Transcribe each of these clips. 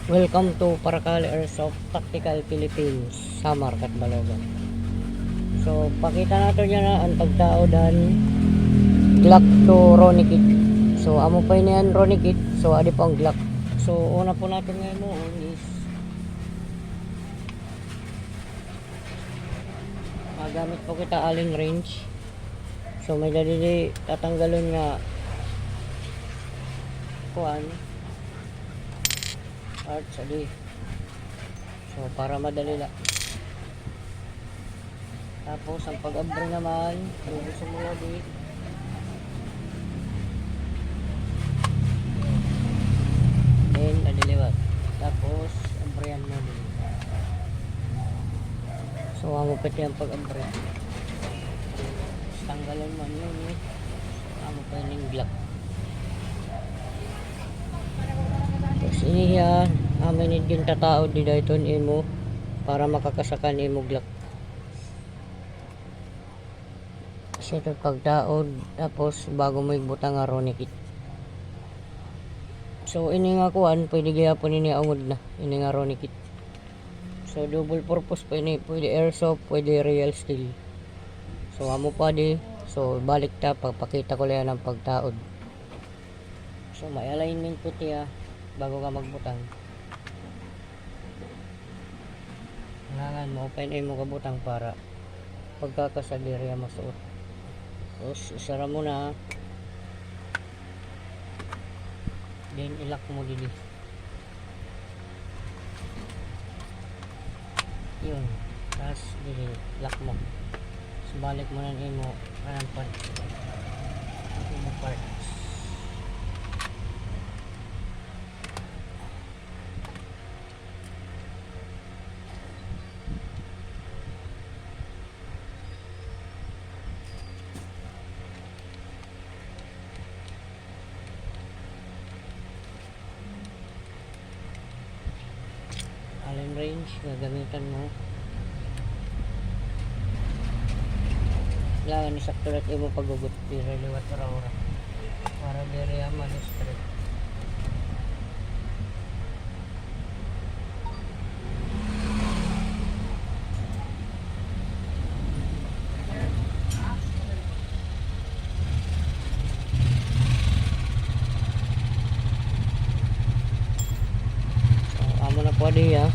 Welcome to Paracali Airsoft Tactical Philippines, Samar, Balogan. So, pakita natin yan ang pagtao dan Glock to Ronnie Kit. So, amo pa yan Ronnie Kit. So, adi po ang Glock. So, una po natin ngayon mo is magamit po kita aling range. So, may dalili tatanggalon nga kuan parts adi. So, para madali lang. Tapos, ang pag-abre naman, bubusin mo lagi. Then, nadiliwat. Tapos, abrehan mo din. So, ang upit yung pag-abre. Tanggalan mo yun eh. Ang upit yung Glock. Tapos, iniya, amin din tatao di dahil imo para makakasakan imo Glock. Kasi ito pagdaod, tapos bago mo ibutang nga Ronnie Kit. So ini nga kuan, pwede gyapon ini angod na, ini nga Ronnie Kit. So double purpose pa ini, pwede airsoft, pwede real steel. So amo pa di, so balik ta pagpakita ko lang ang pagtaod. So may alignment po tiya bago ka magbutang. Kailangan mo open mo kabutang para pagkakasadirya masuot. Tapos isara mo na, then ilak mo dili yun, tapos dili lock mo, so balik mo na mo anong part imo parts. Allen range gagamitan mo, kailangan ni sakto na't imo pagugot diri liwat ora para diri ama straight. Amo na po diya.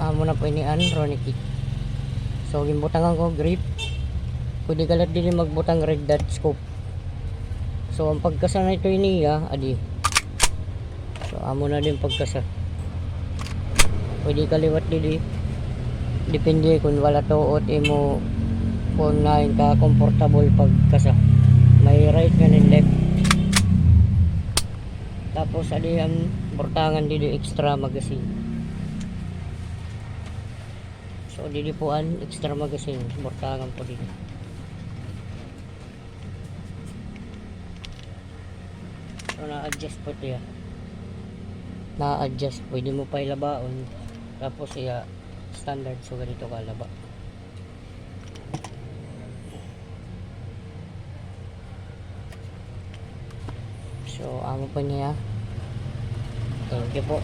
Amo na po inian Ronnie Kit. So gimbutangan ko grip. Pwede kalat din magbutang red dot scope. So ang pagkasa na ito iniya adi. So amo na din pagkasa. Pwede kaliwat dili. Depende kung wala tuot imo kung nain ka comfortable pagkasa. May right nga and left. Tapos adi ang burtangan dili extra magazine. So dili po an extra magazine, burtangan po dili. So na-adjust po tiya. Na-adjust, pwede mo pa ilabaon. Tapos iya standard, so ganito kalaba. So amo pa niya. Thank you po.